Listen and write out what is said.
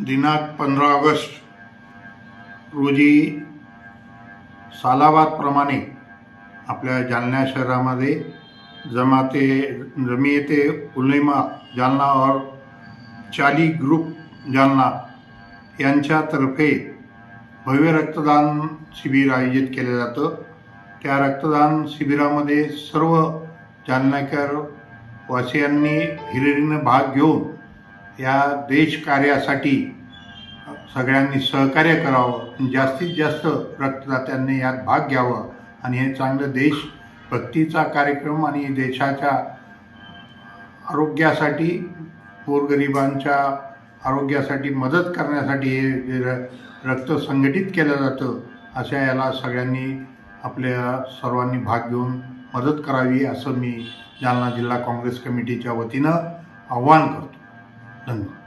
दिनांक 15 ऑगस्ट रोजी सालाबादप्रमाणे आपल्या जालना शहरामध्ये जमीयते उलेमा जालना और चाली ग्रुप जालना यांच्यातर्फे भव्य रक्तदान शिबिर आयोजित केले जातं। त्या रक्तदान शिबिरामध्ये सर्व जालनाकर वासियांनी हिरिरीनं भाग घेऊन या देशकार्यासाठी सगळ्यांनी सहकार्य करावं, जास्तीत जास्त रक्तदात्यांनी यात भाग घ्यावं आणि हे चांगलं देशभक्तीचा कार्यक्रम आणि देशाच्या आरोग्यासाठी, गोरगरिबांच्या आरोग्यासाठी मदत करण्यासाठी हे रक्त संघटित केलं जातं। अशा याला सगळ्यांनी आपल्या सर्वांनी भाग घेऊन मदत करावी असं मी जालना जिल्हा काँग्रेस कमिटीच्या वतीनं आवाहन करतो। धन्यवाद।